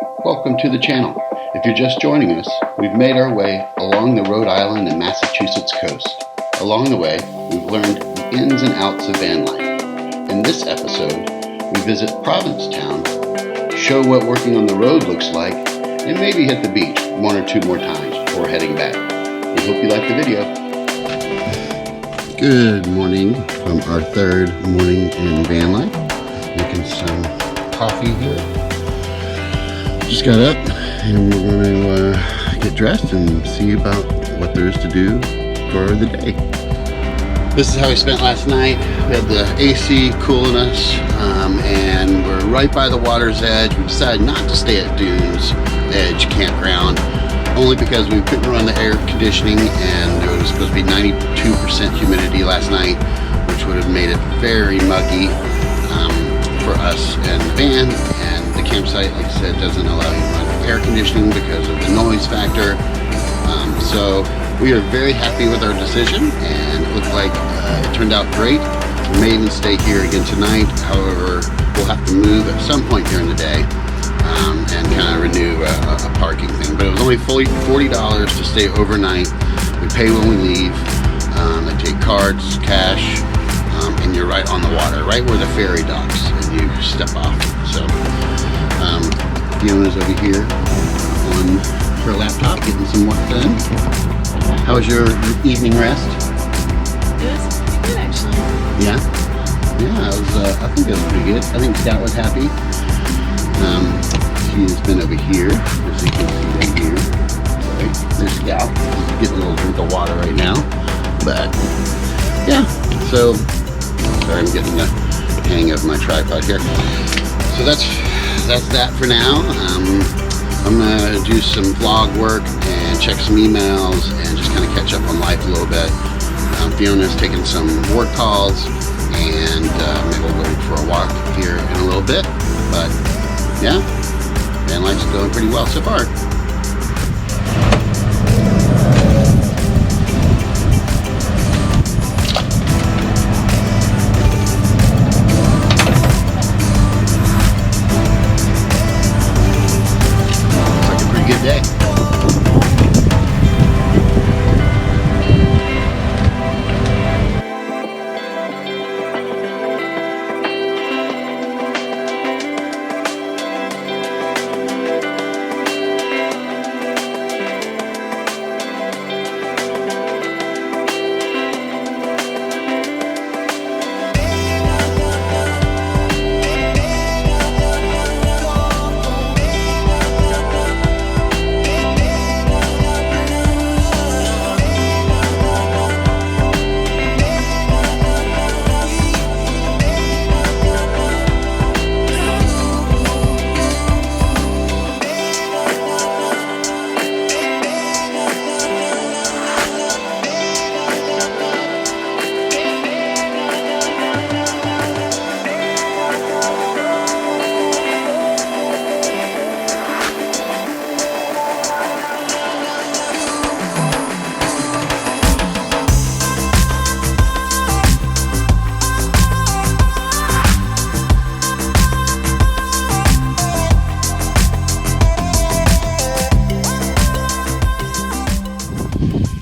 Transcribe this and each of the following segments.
Welcome to the channel. If you're just joining us, we've made our way along the Rhode Island and Massachusetts coast. Along the way, we've learned the ins and outs of van life. In this episode, we visit Provincetown, show what working on the road looks like, and maybe hit the beach one or two more times before heading back. We hope you like the video. Good morning from our third morning in van life. Making some coffee here. Just got up and we're going to get dressed and see about what there is to do for the day. This is how we spent last night. We had the AC cooling us and we're right by the water's edge. We decided not to stay at Dunes Edge Campground only because we couldn't run the air conditioning and there was supposed to be 92% humidity last night, which would have made it very muggy for us and the van. And the campsite, like I said, doesn't allow you to run air conditioning because of the noise factor. So we are very happy with our decision and it looked like it turned out great. We may even stay here again tonight. However, we'll have to move at some point during the day and kind of renew a parking thing. But it was only fully $40 to stay overnight. We pay when we leave. They take cards, cash, and you're right on the water, right where the ferry docks, and you step off. So Fiona's over here on her laptop getting some work done. How was your evening rest? It was pretty good, actually. Yeah? Yeah, it was, I think it was pretty good. I think Scout was happy. She's been over here, as you can see right here. Sorry, there's Scout. She's getting a little drink of water right now. But, yeah, so, sorry, I'm getting the hang of my tripod here. So that's that for now. I'm gonna do some vlog work and check some emails and just kind of catch up on life a little bit. Fiona's taking some work calls and maybe we'll go for a walk here in a little bit. But yeah, van life's going pretty well so far. Day.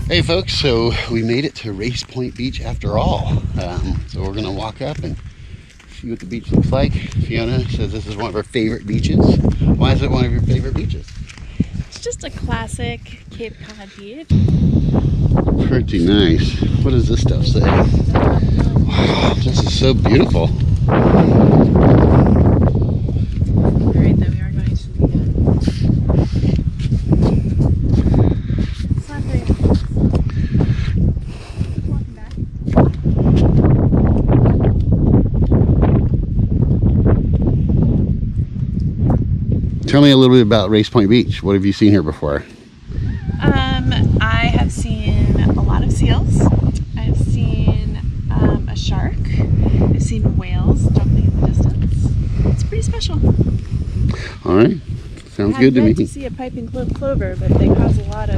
Hey folks, so we made it to Race Point Beach after all. So we're gonna walk up and see what the beach looks like. Fiona says this is one of her favorite beaches. Why is it one of your favorite beaches? It's just a classic Cape Cod beach. Pretty nice. What does this stuff say? Wow, this is so beautiful. Alright, then we are going to the it's not very nice. Walking back. Tell me a little bit about Race Point Beach. What have you seen here before? I have seen a lot of seals. I've seen a shark. I've seen whales jumping in the distance. It's pretty special. All right, sounds good to me. I've yet to see a piping plover, but they cause a lot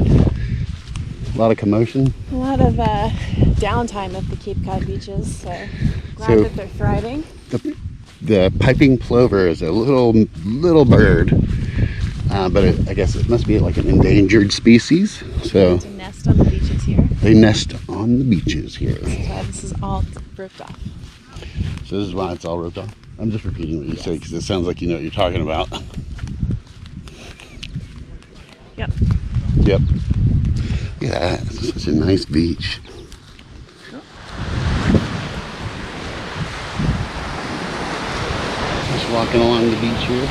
of commotion. A lot of downtime at the Cape Cod beaches. So glad that they're thriving. The piping plover is a little bird but I guess it must be like an endangered species. So They nest on the beaches here. they nest on the beaches here. This is why this is all roped off. So this is why it's all roped off. I'm just repeating what you say because it sounds like you know what you're talking about. Yep. Yep. Look at that. It's such a nice beach. Just walking along the beach here.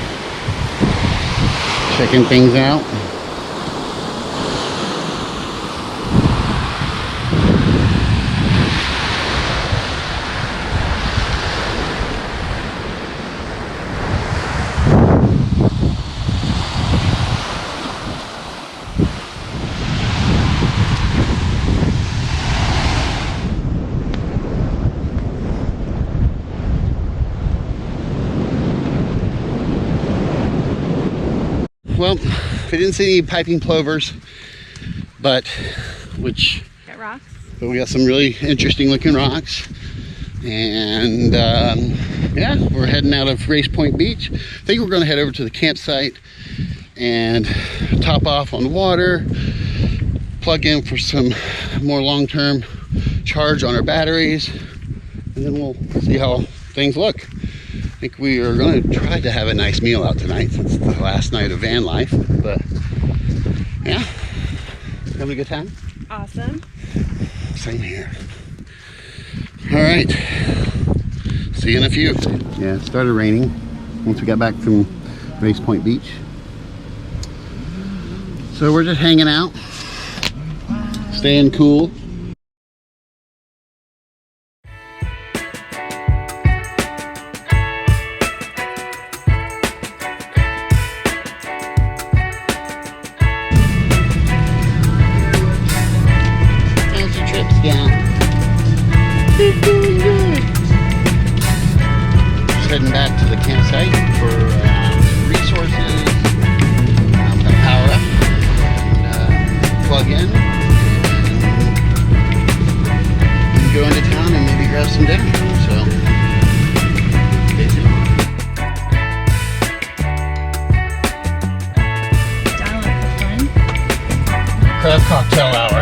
Checking things out. Well, I didn't see any piping plovers, but we got some really interesting looking rocks. And yeah, we're heading out of Race Point Beach. I think we're going to head over to the campsite and top off on water, plug in for some more long-term charge on our batteries, and then we'll see how things look. I think we are going to try to have a nice meal out tonight since it's the last night of van life. But yeah, having a good time? Awesome. Same here. All right, see you in a few. Yeah, it started raining once we got back from Race Point Beach. So we're just hanging out, staying cool. Heading back to the campsite for resources, to power up and plug in, and go into town and maybe grab some dinner. So stay tuned. Down for fun. Crab cocktail hour.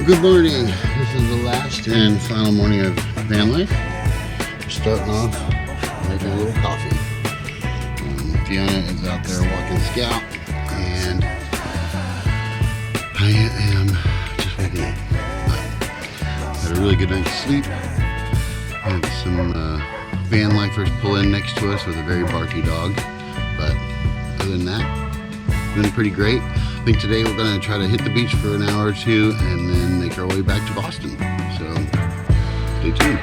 Good morning. This is the last and final morning of van life. We're starting off making a little coffee. Fiona is out there walking scout, and I am just waking up. Had a really good night's sleep. Had some van lifers pull in next to us with a very barky dog, but other than that, been pretty great. I think today we're going to try to hit the beach for an hour or two and then make our way back to Boston. So stay tuned.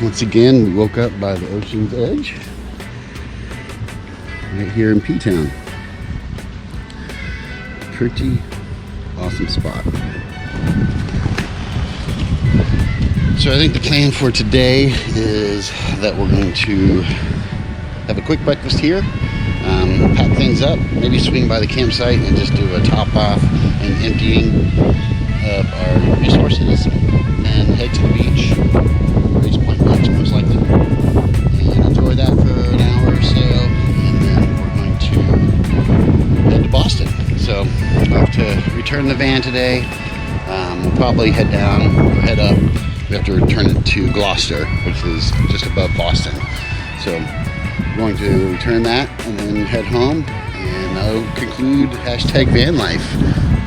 Once again, we woke up by the ocean's edge, right here in P-Town. Pretty awesome spot. So I think the plan for today is that we're going to have a quick breakfast here, pack things up, maybe swing by the campsite and just do a top off and emptying of our resources, and head to the beach, Race Point Beach most likely, and enjoy that. return the van today. We'll probably head down or head up. We have to return it to Gloucester, which is just above Boston. So we're going to return that and then head home, and I'll conclude #vanlife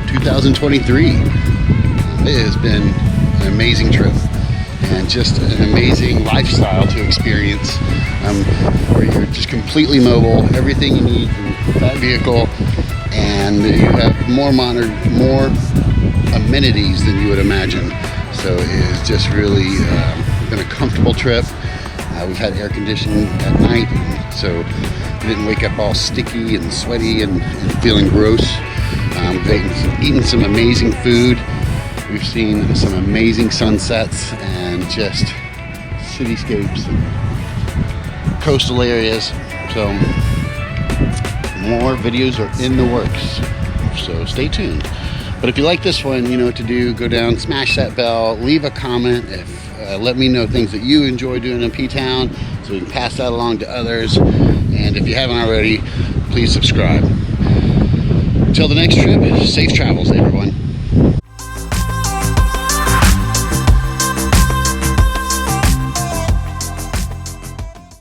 2023. It has been an amazing trip and just an amazing lifestyle to experience, where you're just completely mobile, everything you need from that vehicle, and you have more amenities than you would imagine. So it is just really been a comfortable trip. We've had air conditioning at night, so we didn't wake up all sticky and sweaty and feeling gross. We've eaten some amazing food. We've seen some amazing sunsets and just cityscapes and coastal areas. So more videos are in the works, so stay tuned. But if you like this one, you know what to do. Go down, smash that bell, leave a comment. Let me know things that you enjoy doing in P-Town so we can pass that along to others. And if you haven't already, please subscribe. Until the next trip, safe travels.